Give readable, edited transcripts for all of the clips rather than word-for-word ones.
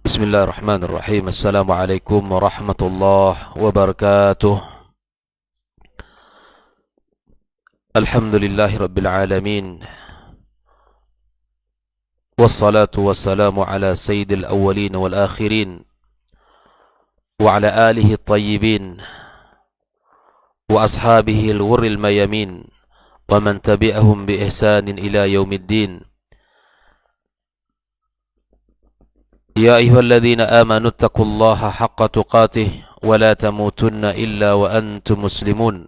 Bismillahirrahmanirrahim. Assalamualaikum warahmatullahi wabarakatuh. Alhamdulillahi rabbil alamin. Wassalatu wassalamu ala sayyidil awwalin wal akhirin wa ala alihi at-tayyibin wa ashabihi al-ghurril mayamin wa man tabi'ahum bi ihsanin ila yaumiddin. Ya ayyuhalladzina amanu taqullaha haqqa tuqatih wa la tamutunna illa wa antum muslimun.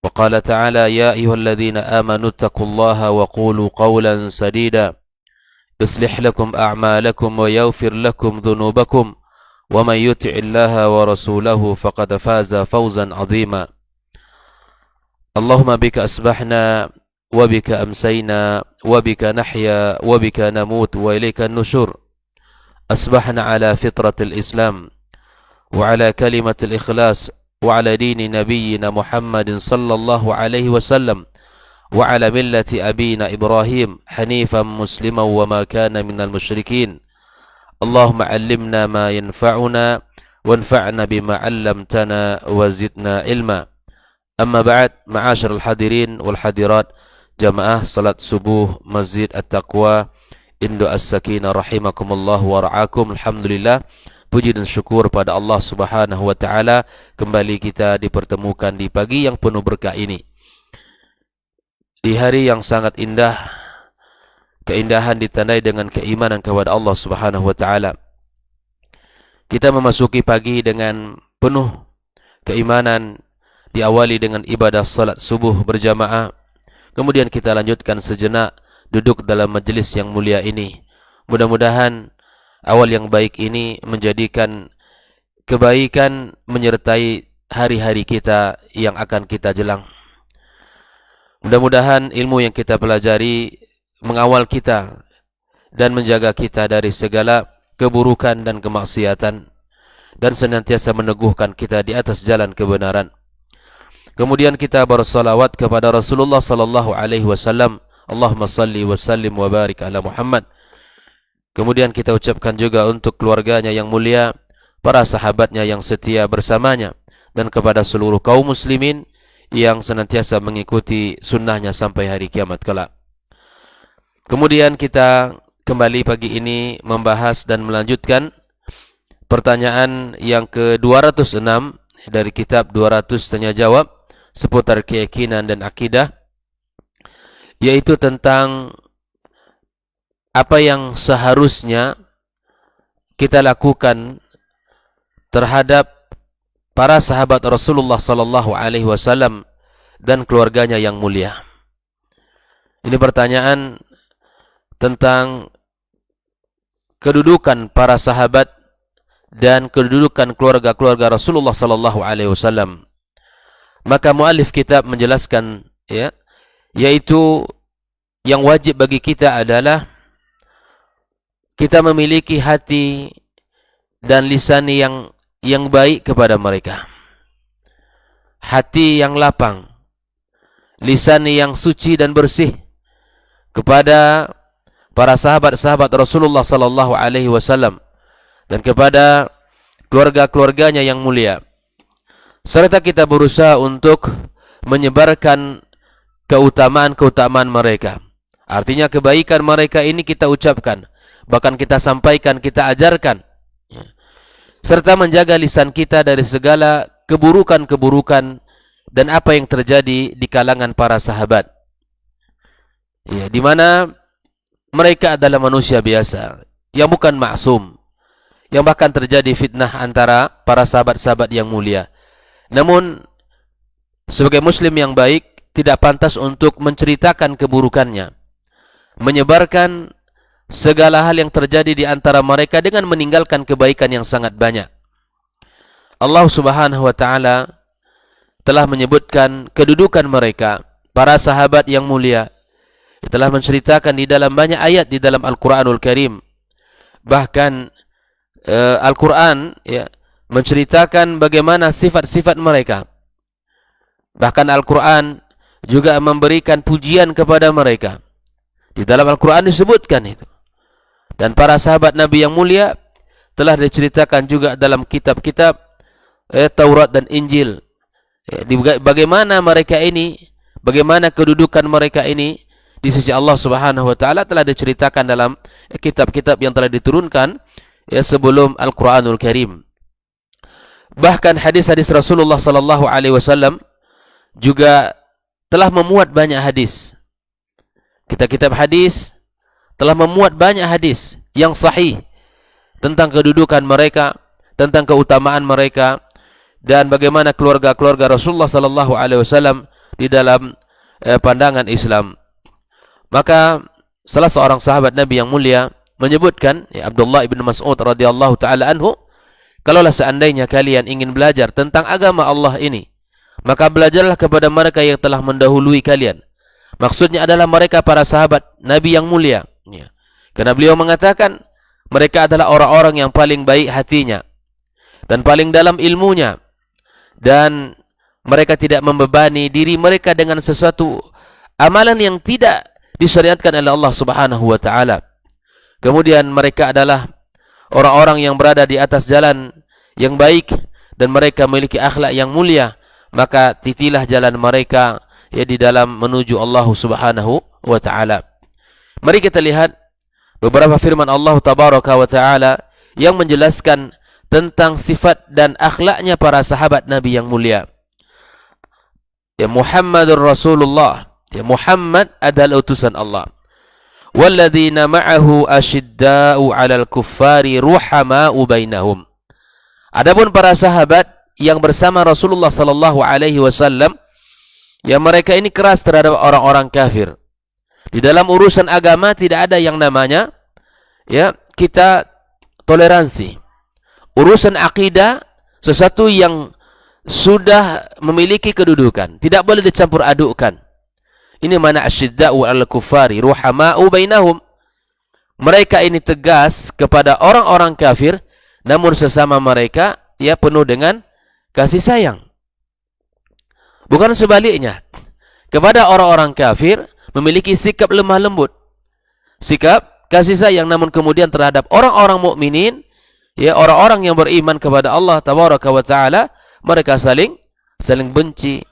Wa qala ta'ala ya ayyuhalladzina amanu taqullaha wa qulu qawlan sadida yuslih lakum a'malakum wa yaghfir lakum dhunubakum wa man yuti'illaha wa rasulahu faqad faza fawzan 'azima. Allahumma bika asbahna wa bika amsayna wa bika nahya wa bika namut wa ilayka an-nushur. أصبحنا على فطرة الإسلام وعلى كلمة الإخلاص وعلى دين نبينا محمد صلى الله عليه وسلم وعلى ملة أبينا إبراهيم حنيفا مسلما وما كان من المشركين. اللهم علمنا ما ينفعنا وانفعنا بما علمتنا وزدنا علما. أما بعد، معاشر الحاضرين والحاضرات جماعة صلاة subuh Masjid At-Taqwa Indo As-Sakinah rahimakumullah wa ra'akum. Alhamdulillah, puji dan syukur pada Allah Subhanahu wa taala, kembali kita dipertemukan di pagi yang penuh berkah ini. Di hari yang sangat indah, keindahan ditandai dengan keimanan kepada Allah Subhanahu wa taala. Kita memasuki pagi dengan penuh keimanan, diawali dengan ibadah salat subuh berjamaah. Kemudian kita lanjutkan sejenak duduk dalam majelis yang mulia ini. Mudah-mudahan awal yang baik ini menjadikan kebaikan menyertai hari-hari kita yang akan kita jelang. Mudah-mudahan ilmu yang kita pelajari mengawal kita dan menjaga kita dari segala keburukan dan kemaksiatan, dan senantiasa meneguhkan kita di atas jalan kebenaran. Kemudian kita bersalawat kepada Rasulullah sallallahu alaihi wasallam. Allahumma salli wa sallim wa barik ala Muhammad. Kemudian kita ucapkan juga untuk keluarganya yang mulia, para sahabatnya yang setia bersamanya, dan kepada seluruh kaum muslimin yang senantiasa mengikuti sunnahnya sampai hari kiamat kelak. Kemudian kita kembali pagi ini membahas dan melanjutkan pertanyaan yang ke-206 dari kitab 200 Tanya Jawab seputar keyakinan dan akidah, yaitu tentang apa yang seharusnya kita lakukan terhadap para sahabat Rasulullah sallallahu alaihi wasallam dan keluarganya yang mulia. Ini pertanyaan tentang kedudukan para sahabat dan kedudukan keluarga-keluarga Rasulullah sallallahu alaihi wasallam. Maka muallif kitab menjelaskan, yaitu yang wajib bagi kita adalah kita memiliki hati dan lisan yang baik kepada mereka. Hati yang lapang, lisan yang suci dan bersih kepada para sahabat-sahabat Rasulullah sallallahu alaihi wasallam dan kepada keluarga-keluarganya yang mulia. Serta kita berusaha untuk menyebarkan keutamaan-keutamaan mereka. Artinya kebaikan mereka ini kita ucapkan, bahkan kita sampaikan, kita ajarkan. Serta menjaga lisan kita dari segala keburukan-keburukan dan apa yang terjadi di kalangan para sahabat. Di mana mereka adalah manusia biasa, yang bukan maksum, yang bahkan terjadi fitnah antara para sahabat-sahabat yang mulia. Namun sebagai muslim yang baik, tidak pantas untuk menceritakan keburukannya, menyebarkan segala hal yang terjadi di antara mereka dengan meninggalkan kebaikan yang sangat banyak. Allah Subhanahu wa taala telah menyebutkan kedudukan mereka, para sahabat yang mulia. Telah menceritakan di dalam banyak ayat di dalam Al-Qur'anul Karim. Bahkan Al-Qur'an menceritakan bagaimana sifat-sifat mereka. Bahkan Al-Qur'an juga memberikan pujian kepada mereka. Di dalam Al-Quran disebutkan itu. Dan para sahabat Nabi yang mulia telah diceritakan juga dalam kitab-kitab Taurat dan Injil. Bagaimana mereka ini, bagaimana kedudukan mereka ini di sisi Allah Subhanahu wa taala telah diceritakan dalam kitab-kitab yang telah diturunkan sebelum Al-Qur'anul Karim. Bahkan hadis-hadis Rasulullah sallallahu alaihi wasallam juga telah memuat banyak hadis. Kitab-kitab hadis telah memuat banyak hadis yang sahih tentang kedudukan mereka, tentang keutamaan mereka, dan bagaimana keluarga-keluarga Rasulullah sallallahu alaihi wasallam di dalam pandangan Islam. Maka salah seorang sahabat Nabi yang mulia menyebutkan, Abdullah ibn Mas'ud radhiyallahu taala anhu, kalaulah seandainya kalian ingin belajar tentang agama Allah ini, maka belajarlah kepada mereka yang telah mendahului kalian. Maksudnya adalah mereka para sahabat Nabi yang mulia. Karena beliau mengatakan mereka adalah orang-orang yang paling baik hatinya dan paling dalam ilmunya, dan mereka tidak membebani diri mereka dengan sesuatu amalan yang tidak disyariatkan oleh Allah Subhanahu wa taala. Kemudian mereka adalah orang-orang yang berada di atas jalan yang baik dan mereka memiliki akhlak yang mulia, maka titilah jalan mereka di dalam menuju Allah Subhanahu wa taala. Mari kita lihat beberapa firman Allah Tabaraka wa taala yang menjelaskan tentang sifat dan akhlaknya para sahabat Nabi yang mulia. Muhammadur Rasulullah, Muhammad adalah utusan Allah. Walladzina ma'ahu asyidda'u 'alal kuffari ruhama'u bainahum. Adapun para sahabat yang bersama Rasulullah sallallahu alaihi wasallam, yang mereka ini keras terhadap orang-orang kafir. Di dalam urusan agama tidak ada yang namanya kita toleransi. Urusan akidah sesuatu yang sudah memiliki kedudukan, tidak boleh dicampur adukkan. Ini mana asyidda'u 'alal kuffari ruhama'u bainahum. Mereka ini tegas kepada orang-orang kafir, namun sesama mereka penuh dengan kasih sayang. Bukan sebaliknya. Kepada orang-orang kafir memiliki sikap lemah lembut, sikap kasih sayang, namun kemudian terhadap orang-orang mukminin, orang-orang yang beriman kepada Allah Tabaraka wa taala, mereka saling benci,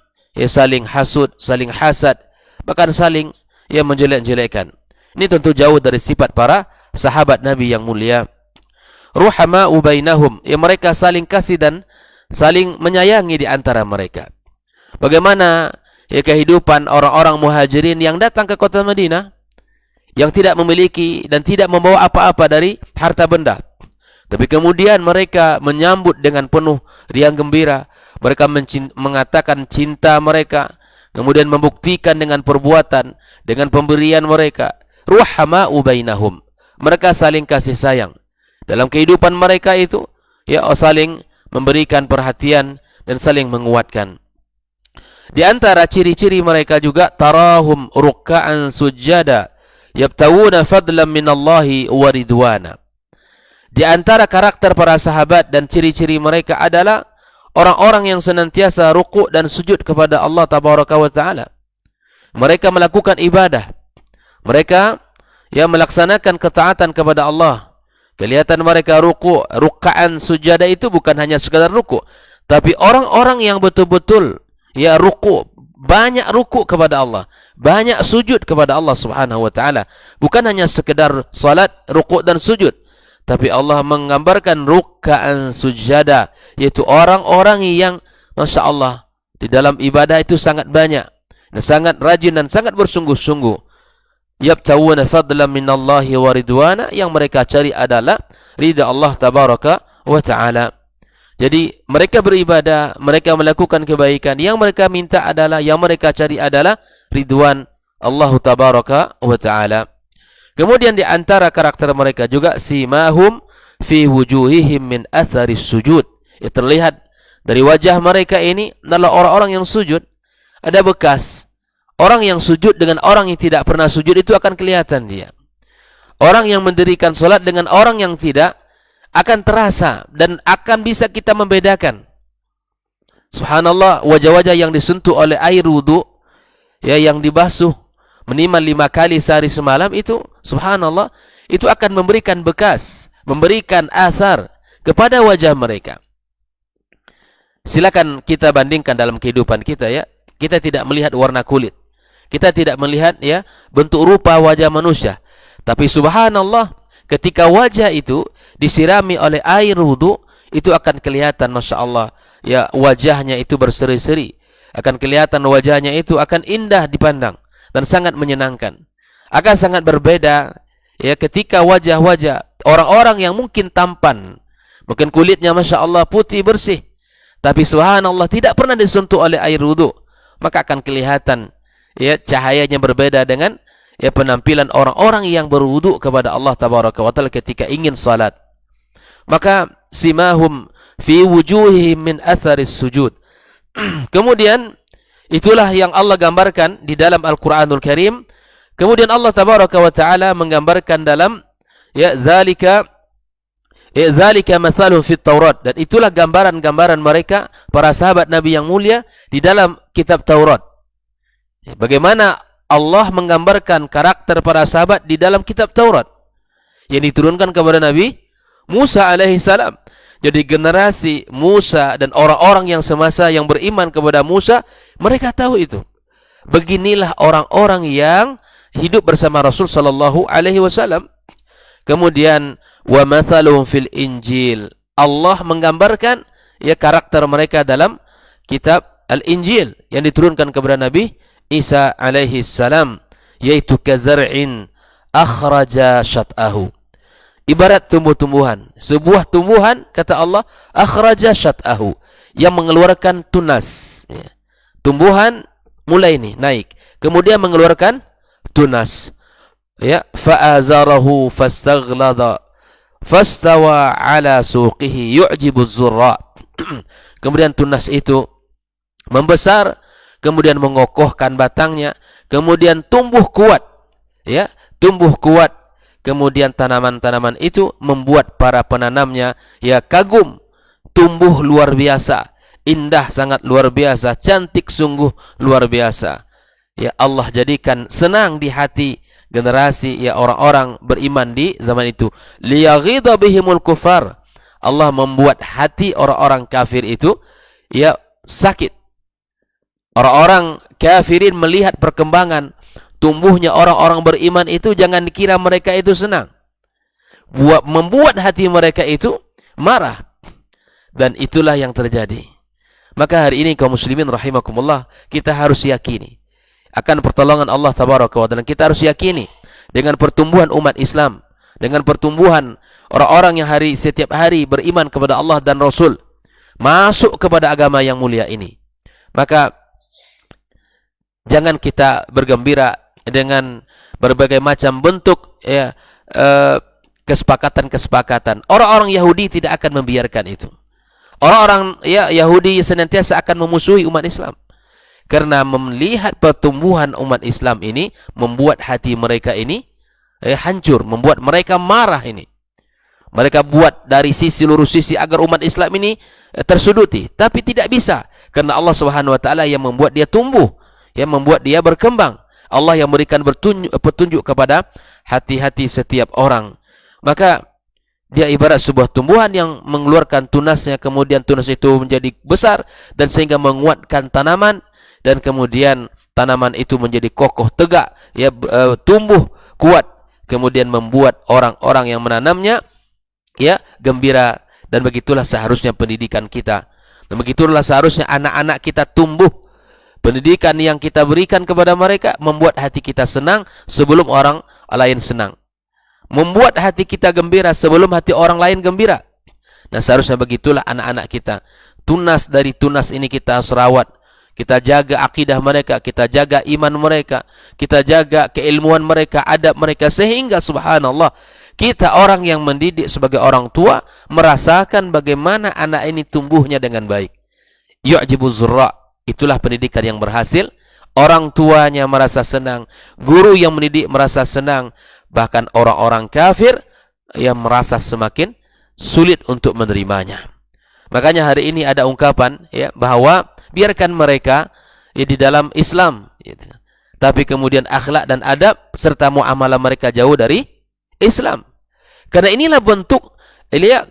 saling hasud, saling hasad, bahkan saling menjelek-jelekkan. Ini tentu jauh dari sifat para sahabat Nabi yang mulia. Ruhama'u bainahum, mereka saling kasih dan saling menyayangi di antara mereka. Bagaimana kehidupan orang-orang muhajirin yang datang ke kota Madinah, yang tidak memiliki dan tidak membawa apa-apa dari harta benda, tapi kemudian mereka menyambut dengan penuh riang gembira. Mereka mengatakan cinta mereka, kemudian membuktikan dengan perbuatan, dengan pemberian mereka. Ruhama'u bainahum, mereka saling kasih sayang. Dalam kehidupan mereka itu, saling memberikan perhatian dan saling menguatkan. Di antara ciri-ciri mereka juga, tarahum rukka'an sujada yabtawuna fadlan minallahi wa ridwana. Di antara karakter para sahabat dan ciri-ciri mereka adalah orang-orang yang senantiasa rukuk dan sujud kepada Allah Tabaraka wa taala. Mereka melakukan ibadah. Mereka melaksanakan ketaatan kepada Allah. Kelihatan mereka rukuk, rukka'an sujada itu bukan hanya sekadar rukuk, tapi orang-orang yang betul-betul rukuk, banyak rukuk kepada Allah, banyak sujud kepada Allah Subhanahu wa taala. Bukan hanya sekedar salat, rukuk dan sujud, tapi Allah menggambarkan rukka'an sujada, yaitu orang-orang yang Masya Allah di dalam ibadah itu sangat banyak dan sangat rajin dan sangat bersungguh-sungguh. Yabtawuna fadlan minallahi wa ridwana, yang mereka cari adalah ridha Allah Tabaraka wa taala. Jadi mereka beribadah, mereka melakukan kebaikan, yang mereka minta adalah, yang mereka cari adalah ridwan Allah Tabaraka wa taala. Kemudian di antara karakter mereka juga, simahum fi wujuhihim min atharis sujud. Terlihat dari wajah mereka ini adalah orang-orang yang sujud, ada bekas. Orang yang sujud dengan orang yang tidak pernah sujud itu akan kelihatan dia. Orang yang mendirikan salat dengan orang yang tidak akan terasa dan akan bisa kita membedakan. Subhanallah, wajah-wajah yang disentuh oleh air wudu, yang dibasuh minimal 5 kali sehari semalam itu, subhanallah, itu akan memberikan bekas, memberikan asar kepada wajah mereka. Silakan kita bandingkan dalam kehidupan kita ya. Kita tidak melihat warna kulit. Kita tidak melihat ya bentuk rupa wajah manusia. Tapi subhanallah, ketika wajah itu disirami oleh air wudu, itu akan kelihatan Masya Allah ya, wajahnya itu berseri-seri. Akan kelihatan wajahnya itu akan indah dipandang dan sangat menyenangkan. Akan sangat berbeda ya ketika wajah-wajah orang-orang yang mungkin tampan, mungkin kulitnya Masya Allah putih bersih, tapi subhanallah tidak pernah disentuh oleh air wudu, maka akan kelihatan ya cahayanya berbeda dengan ya penampilan orang-orang yang berwudu kepada Allah tabaraka wa taala ketika ingin salat. Maka simahum fi wujuhihim min atharis sujud. Kemudian itulah yang Allah gambarkan di dalam Al-Qur'anul Karim. Kemudian Allah tabaraka wa taala menggambarkan dalam ya zalika mathaluhum fit Taurat, dan itulah gambaran-gambaran mereka para sahabat Nabi yang mulia di dalam kitab Taurat. Bagaimana Allah menggambarkan karakter para sahabat di dalam kitab Taurat yang diturunkan kepada Nabi Musa alaihi salam. Jadi generasi Musa dan orang-orang yang semasa yang beriman kepada Musa, mereka tahu itu. Beginilah orang-orang yang hidup bersama Rasul sallallahu alaihi wasallam. Kemudian wa mathaluhum fil Injil. Allah menggambarkan ya karakter mereka dalam kitab Al-Injil yang diturunkan kepada Nabi Isa alaihi salam, yaitu kazar'in akhraja syat'ahu. Ibarat tumbuh-tumbuhan, sebuah tumbuhan kata Allah akhraja syat'ahu, yang mengeluarkan tunas ya. Tumbuhan mulai nih naik, kemudian mengeluarkan tunas ya, fa'azarahu fastaghlada fastawa ala suqihi yu'jibu zurra. Kemudian tunas itu membesar, kemudian mengokohkan batangnya, kemudian tumbuh kuat ya, tumbuh kuat. Kemudian tanaman-tanaman itu membuat para penanamnya ya kagum, tumbuh luar biasa, indah sangat luar biasa, cantik sungguh luar biasa. Ya Allah jadikan senang di hati generasi ya orang-orang beriman di zaman itu. Liyaghidha bihimul kufar. Allah membuat hati orang-orang kafir itu ya sakit. Orang-orang kafirin melihat perkembangan tumbuhnya orang-orang beriman itu, jangan dikira mereka itu senang. Membuat hati mereka itu marah. Dan itulah yang terjadi. Maka hari ini kaum muslimin rahimakumullah, kita harus yakini akan pertolongan Allah tabaraka wa taala. Kita harus yakini dengan pertumbuhan umat Islam, dengan pertumbuhan orang-orang yang setiap hari beriman kepada Allah dan Rasul, masuk kepada agama yang mulia ini. Maka jangan kita bergembira dengan berbagai macam bentuk ya kesepakatan-kesepakatan. Orang-orang Yahudi tidak akan membiarkan itu. Orang-orang ya Yahudi senantiasa akan memusuhi umat Islam. Karena melihat pertumbuhan umat Islam ini membuat hati mereka ini hancur, membuat mereka marah ini. Mereka buat dari seluruh sisi agar umat Islam ini tersuduti, tapi tidak bisa karena Allah Subhanahu wa taala yang membuat dia tumbuh, yang membuat dia berkembang. Allah yang memberikan petunjuk kepada hati-hati setiap orang. Maka dia ibarat sebuah tumbuhan yang mengeluarkan tunasnya, kemudian tunas itu menjadi besar dan sehingga menguatkan tanaman. Dan kemudian tanaman itu menjadi kokoh tegak ya, tumbuh kuat, kemudian membuat orang-orang yang menanamnya ya gembira. Dan begitulah seharusnya pendidikan kita, dan begitulah seharusnya anak-anak kita tumbuh. Pendidikan yang kita berikan kepada mereka membuat hati kita senang sebelum orang lain senang, membuat hati kita gembira sebelum hati orang lain gembira. Nah seharusnya begitulah anak-anak kita. Tunas dari tunas ini kita harus rawat. Kita jaga akidah mereka, kita jaga iman mereka, kita jaga keilmuan mereka, adab mereka, sehingga subhanallah kita orang yang mendidik sebagai orang tua merasakan bagaimana anak ini tumbuhnya dengan baik. Yu'jibu zurra, itulah pendidikan yang berhasil. Orang tuanya merasa senang, guru yang mendidik merasa senang, bahkan orang-orang kafir yang merasa semakin sulit untuk menerimanya. Makanya hari ini ada ungkapan ya bahwa biarkan mereka ya di dalam Islam gitu. Tapi kemudian akhlak dan adab serta muamalah mereka jauh dari Islam. Karena inilah bentuk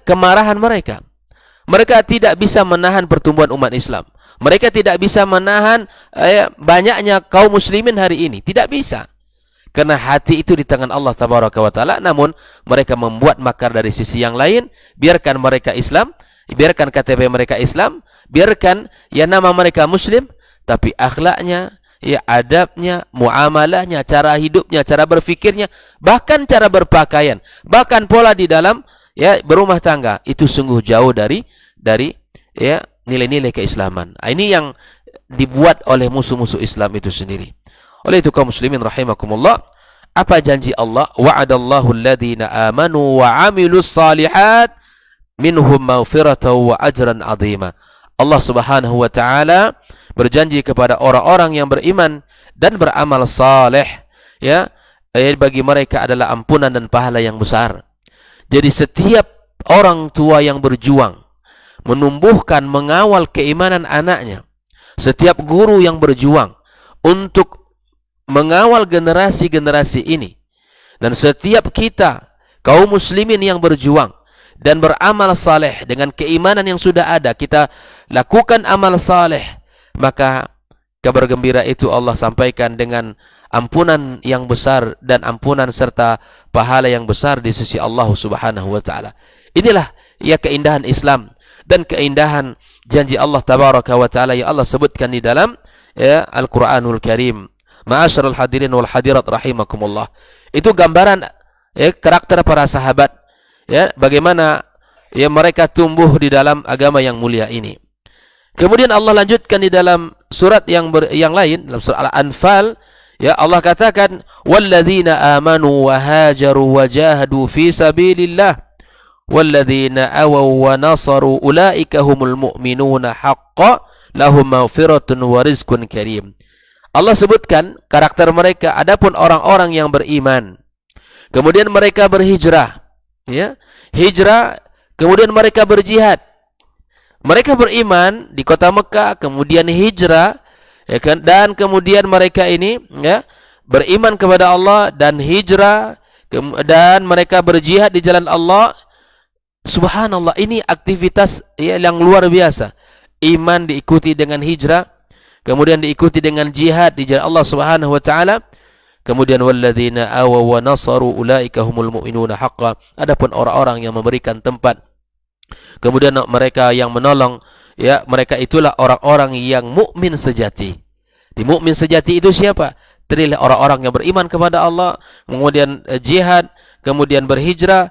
kemarahan mereka. Mereka tidak bisa menahan pertumbuhan umat Islam. Mereka tidak bisa menahan banyaknya kaum muslimin hari ini. Tidak bisa. Karena hati itu di tangan Allah Tabaraka wa Ta'ala. Namun mereka membuat makar dari sisi yang lain. Biarkan mereka Islam, biarkan KTP mereka Islam, biarkan nama mereka Muslim, tapi akhlaknya, adabnya, muamalahnya, cara hidupnya, cara berfikirnya, bahkan cara berpakaian, bahkan pola di dalam berumah tangga, itu sungguh jauh dari nilai-nilai keislaman. Ini yang dibuat oleh musuh-musuh Islam itu sendiri. Oleh itu kaum muslimin rahimakumullah, apa janji Allah? Wa'adallahu alladhina amanu wa 'amilus salihat minhum maghfiratan wa ajran 'azima. Allah Subhanahu wa taala berjanji kepada orang-orang yang beriman dan beramal saleh, bagi mereka adalah ampunan dan pahala yang besar. Jadi setiap orang tua yang berjuang menumbuhkan, mengawal keimanan anaknya, setiap guru yang berjuang untuk mengawal generasi-generasi ini, dan setiap kita kaum muslimin yang berjuang dan beramal saleh dengan keimanan yang sudah ada, kita lakukan amal saleh, maka kabar gembira itu Allah sampaikan dengan ampunan yang besar dan ampunan serta pahala yang besar di sisi Allah Subhanahu wa taala. Inilah keindahan Islam dan keindahan janji Allah Tabaraka wa taala yang Allah sebutkan di dalam Al-Qur'anul Karim. Ma'asyiral hadirin wal hadirat rahimakumullah. Itu gambaran karakter para sahabat, bagaimana mereka tumbuh di dalam agama yang mulia ini. Kemudian Allah lanjutkan di dalam surat yang lain, dalam surah Al-Anfal, Allah katakan walladzina amanu wa hajaru wa jahadu fi sabilillah walladzina awaw wa nasaru ulaika humul mu'minuna haqqan lahum maghfiratun wa rizqun karim. Allah sebutkan karakter mereka, adapun orang-orang yang beriman, kemudian mereka berhijrah, hijrah, kemudian mereka berjihad. Mereka beriman di kota Mekah, kemudian hijrah, dan kemudian mereka ini beriman kepada Allah dan hijrah, dan mereka berjihad di jalan Allah. Subhanallah, ini aktivitas yang luar biasa. Iman diikuti dengan hijrah, kemudian diikuti dengan jihad di jalan Allah Subhanahu wa taala. Kemudian walladzina awaw wa nasaru ulaika humul mu'minuna haqqan. Adapun orang-orang yang memberikan tempat, kemudian mereka yang menolong, mereka itulah orang-orang yang mukmin sejati. Di mukmin sejati itu siapa? Terdiri orang-orang yang beriman kepada Allah, kemudian jihad, kemudian berhijrah,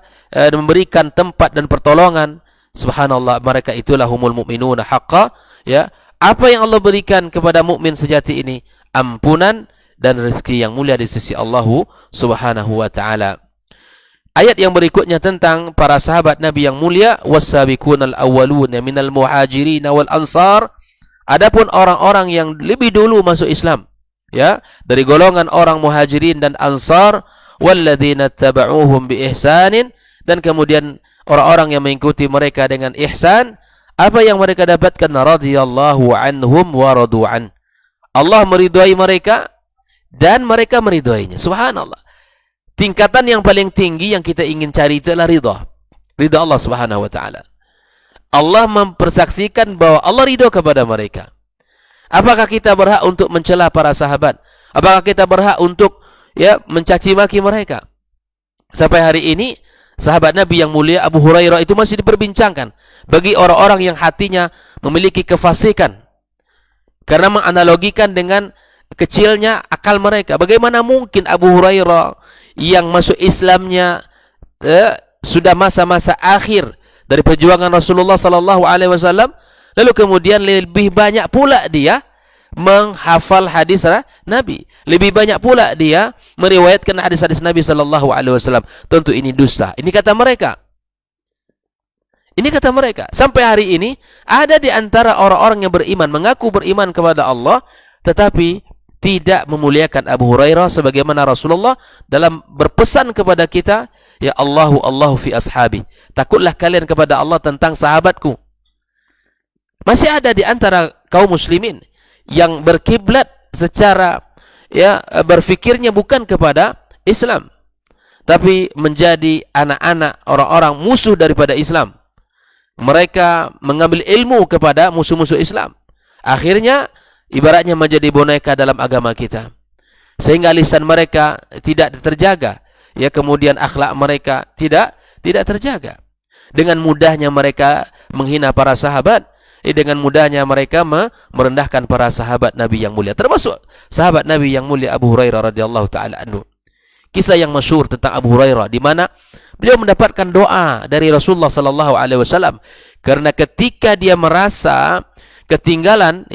memberikan tempat dan pertolongan. Subhanallah, mereka itulah humul mu'minuna haqqan. Apa yang Allah berikan kepada mukmin sejati ini? Ampunan dan rezeki yang mulia di sisi Allah Subhanahu wa taala. Ayat yang berikutnya tentang para sahabat Nabi yang mulia, was-sabiqunal awwaluna minal muhajirin wal ansar. Adapun orang-orang yang lebih dulu masuk Islam, dari golongan orang muhajirin dan ansar, walladzina tabauhum bi ihsanin, dan kemudian orang-orang yang mengikuti mereka dengan ihsan. Apa yang mereka dapatkan? Radhiyallahu anhum wa radu an. Allah meridhai mereka dan mereka meridhoinya. Subhanallah. Tingkatan yang paling tinggi yang kita ingin cari itu adalah ridha Allah Subhanahu wa taala. Allah mempersaksikan bahwa Allah ridho kepada mereka. Apakah kita berhak untuk mencela para sahabat? Apakah kita berhak untuk mencaci maki mereka? Sampai hari ini sahabat Nabi yang mulia Abu Hurairah itu masih diperbincangkan bagi orang-orang yang hatinya memiliki kefasikan, karena menganalogikan dengan kecilnya akal mereka. Bagaimana mungkin Abu Hurairah yang masuk Islamnya sudah masa-masa akhir dari perjuangan Rasulullah sallallahu alaihi wasallam, lalu kemudian lebih banyak pula dia menghafal hadis Nabi, lebih banyak pula dia meriwayatkan hadis-hadis Nabi sallallahu alaihi wasallam. Tentu ini dusta. Ini kata mereka. Ini kata mereka. Sampai hari ini ada di antara orang-orang yang beriman, mengaku beriman kepada Allah, tetapi tidak memuliakan Abu Hurairah sebagaimana Rasulullah dalam berpesan kepada kita, ya Allahu fi ashabi. Takutlah kalian kepada Allah tentang sahabatku. Masih ada di antara kaum muslimin yang berkiblat secara berfikirnya bukan kepada Islam, tapi menjadi anak-anak orang-orang musuh daripada Islam. Mereka mengambil ilmu kepada musuh-musuh Islam. Akhirnya ibaratnya menjadi boneka dalam agama kita. Sehingga lisan mereka tidak terjaga. Ya, kemudian akhlak mereka tidak terjaga. Dengan mudahnya mereka menghina para sahabat. Dengan mudahnya mereka merendahkan para sahabat Nabi yang mulia. Termasuk sahabat Nabi yang mulia Abu Hurairah radhiyallahu taala anhu. Kisah yang masyhur tentang Abu Hurairah di mana beliau mendapatkan doa dari Rasulullah sallallahu alaihi wasallam karena ketika dia merasa ketinggalan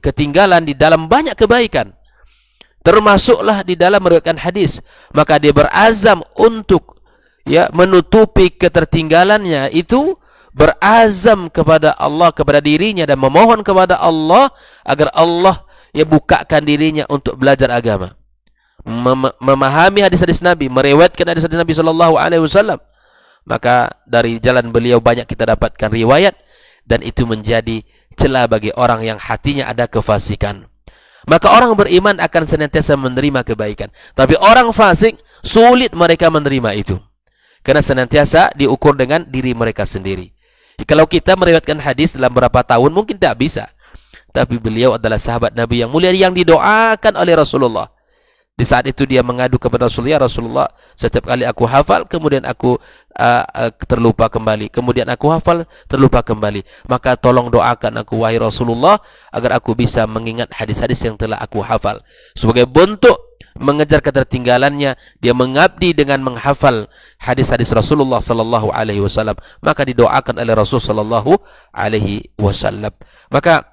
ketinggalan di dalam banyak kebaikan, termasuklah di dalam meriwayatkan hadis, maka dia berazam untuk menutupi ketertinggalannya itu, berazam kepada Allah, kepada dirinya, dan memohon kepada Allah agar Allah bukakan dirinya untuk belajar agama, memahami hadis-hadis Nabi, meriwayatkan hadis-hadis Nabi sallallahu alaihi wasallam. Maka dari jalan beliau banyak kita dapatkan riwayat, dan itu menjadi celah bagi orang yang hatinya ada kefasikan. Maka orang beriman akan senantiasa menerima kebaikan, tapi orang fasik sulit mereka menerima itu, karena senantiasa diukur dengan diri mereka sendiri. Kalau kita meriwayatkan hadis dalam berapa tahun mungkin tak bisa, tapi beliau adalah sahabat Nabi yang mulia yang didoakan oleh Rasulullah. Di saat itu dia mengadu kepada Rasulullah, Rasulullah, setiap kali aku hafal, kemudian aku terlupa kembali, kemudian aku hafal, terlupa kembali. Maka tolong doakan aku, wahai Rasulullah, agar aku bisa mengingat hadis-hadis yang telah aku hafal. Sebagai bentuk mengejar ketertinggalannya, dia mengabdi dengan menghafal hadis-hadis Rasulullah sallallahu alaihi wasallam. Maka didoakan oleh Rasul sallallahu alaihi wasallam. Maka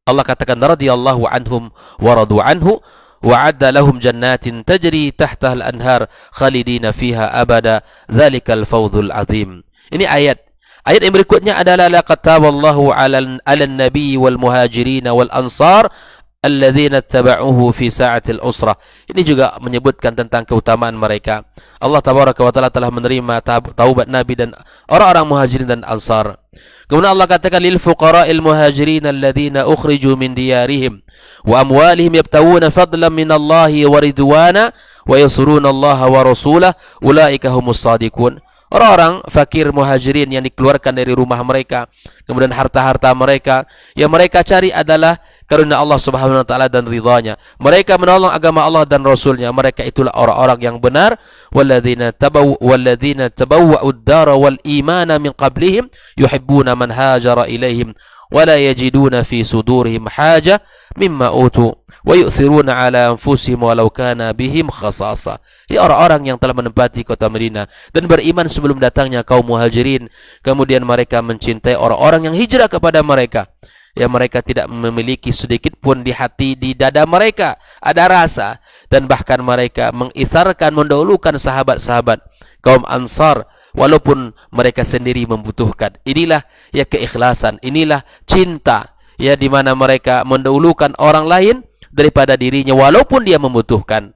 Allah katakan radhiyallahu anhum wa radu anhu wa'adda lahum jannatin tajri tahtaha al-anhar khalidina fiha abada dzalikal fawzul azim. Ini ayat yang berikutnya adalah laqad taballahu 'alan nabiy wal muhajirin wal ansar alladzina ittaba'uhu fi sa'atil usrah. Ini juga menyebutkan tentang keutamaan mereka. Allah tabaraka wa taala telah menerima taubat Nabi dan orang-orang muhajirin dan ansar. Kemudian Allah katakan lil fuqara'il muhajirin alladzina ukhriju min diyarihim wa amwalihim yabtawuna fadlan min Allah wa ridwana wa yansuruna Allah wa rasulahu ulaika humus shadiqun. Orang-orang fakir muhajirin yang dikeluarkan dari rumah mereka, kemudian harta-harta mereka yang mereka cari adalah karunia Allah Subhanahu wa taala dan ridhanya. Mereka menolong agama Allah dan Rasulnya. Mereka itulah orang-orang yang benar. Walladzina tabawwa'u ad-dara wal imana min qablihim yuhibbuna man hajara ilaihim wa la yajiduna fi sudurihim haja mimma utu wa yu'thiruna ala anfusihim walau kana bihim khasasa. Ya, orang-orang yang telah menempati kota Madinah dan beriman sebelum datangnya kaum muhajirin, kemudian mereka mencintai orang-orang yang hijrah kepada mereka. Ya, mereka tidak memiliki sedikit pun di hati, di dada mereka ada rasa, dan bahkan mereka mengisarkan, mendahulukan sahabat-sahabat kaum Ansar walaupun mereka sendiri membutuhkan. Inilah keikhlasan, inilah cinta, di mana mereka mendahulukan orang lain daripada dirinya walaupun dia membutuhkan.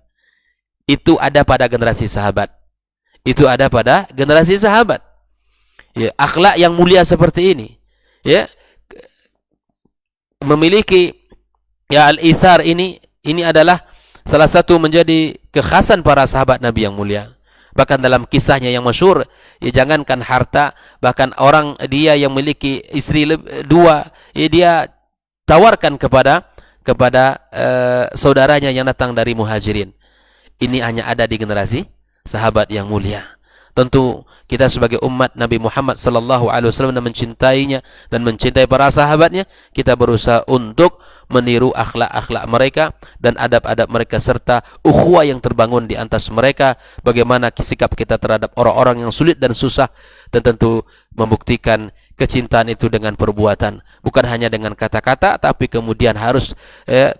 Itu ada pada generasi sahabat. Itu ada pada generasi sahabat. Akhlak yang mulia seperti ini, memiliki al-ithar ini adalah salah satu menjadi kekhasan para sahabat Nabi yang mulia. Bahkan dalam kisahnya yang masyhur, jangankan harta, bahkan orang dia yang memiliki istri dua, dia tawarkan kepada saudaranya yang datang dari muhajirin. Ini hanya ada di generasi sahabat yang mulia. Tentu kita sebagai umat Nabi Muhammad sallallahu alaihi wasallam dan mencintainya dan mencintai para sahabatnya, kita berusaha untuk meniru akhlak-akhlak mereka dan adab-adab mereka serta ukhuwah yang terbangun di atas mereka. Bagaimana sikap kita terhadap orang-orang yang sulit dan susah, dan tentu membuktikan kecintaan itu dengan perbuatan, bukan hanya dengan kata-kata, tapi kemudian harus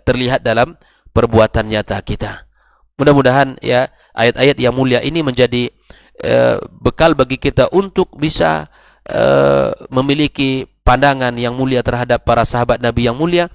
terlihat dalam perbuatan nyata kita. Mudah-mudahan ayat-ayat yang mulia ini menjadi bekal bagi kita untuk bisa memiliki pandangan yang mulia terhadap para sahabat Nabi yang mulia,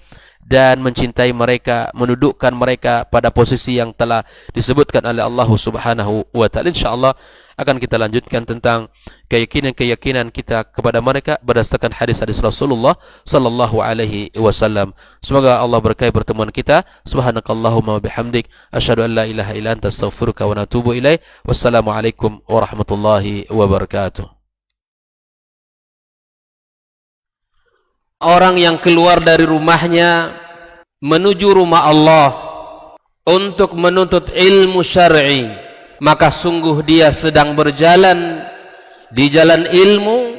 dan mencintai mereka, mendudukkan mereka pada posisi yang telah disebutkan oleh Allah Subhanahu wa taala. Insyaallah akan kita lanjutkan tentang keyakinan-keyakinan kita kepada mereka berdasarkan hadis-hadis Rasulullah sallallahu alaihi wasallam. Semoga Allah berkahi pertemuan kita. Subhanakallahumma wa bihamdik asyhadu an la ilaha illa anta astaghfiruka wa atubu ilaik. Wassalamualaikum warahmatullahi wabarakatuh. Orang yang keluar dari rumahnya menuju rumah Allah untuk menuntut ilmu syar'i, maka sungguh dia sedang berjalan di jalan ilmu,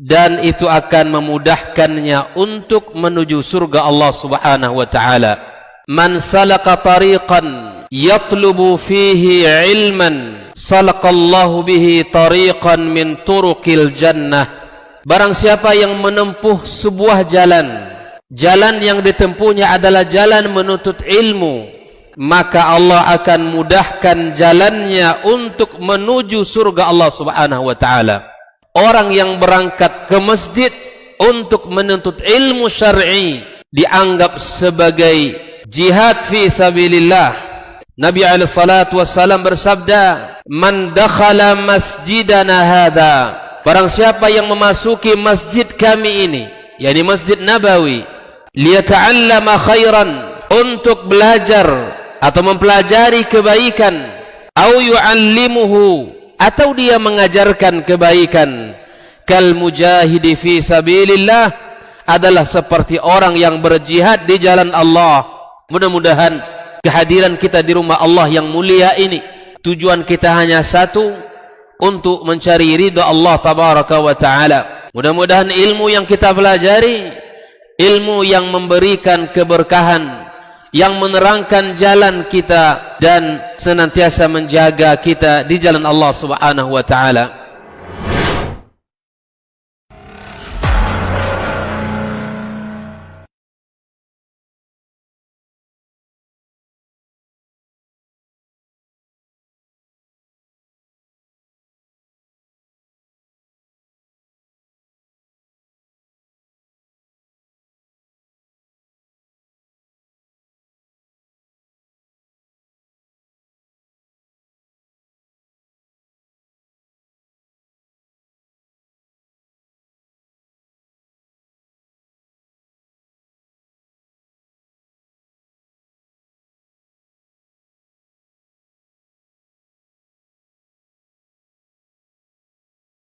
dan itu akan memudahkannya untuk menuju surga Allah Subhanahu wa taala. Man salaka tariqan yatlubu fihi ilman salaqallahu bihi tariqan min turuqil jannah. Barang siapa yang menempuh sebuah jalan, jalan yang ditempuhnya adalah jalan menuntut ilmu, maka Allah akan mudahkan jalannya untuk menuju surga Allah Subhanahu wa taala. Orang yang berangkat ke masjid untuk menuntut ilmu syar'i dianggap sebagai jihad fi sabilillah. Nabi alaihi salatu wasallam bersabda, "Man dakhala masjidana hadza," barang siapa yang memasuki masjid kami ini, yakni Masjid Nabawi, liyata'allama khairan, untuk belajar atau mempelajari kebaikan, au yu'allimuhu, atau dia mengajarkan kebaikan, kal mujahidi fi sabilillah, adalah seperti orang yang berjihad di jalan Allah. Mudah-mudahan kehadiran kita di rumah Allah yang mulia ini, tujuan kita hanya satu, untuk mencari ridha Allah tabaraka wa taala. Mudah-mudahan ilmu yang kita pelajari, ilmu yang memberikan keberkahan, yang menerangkan jalan kita dan senantiasa menjaga kita di jalan Allah Subhanahu wa taala.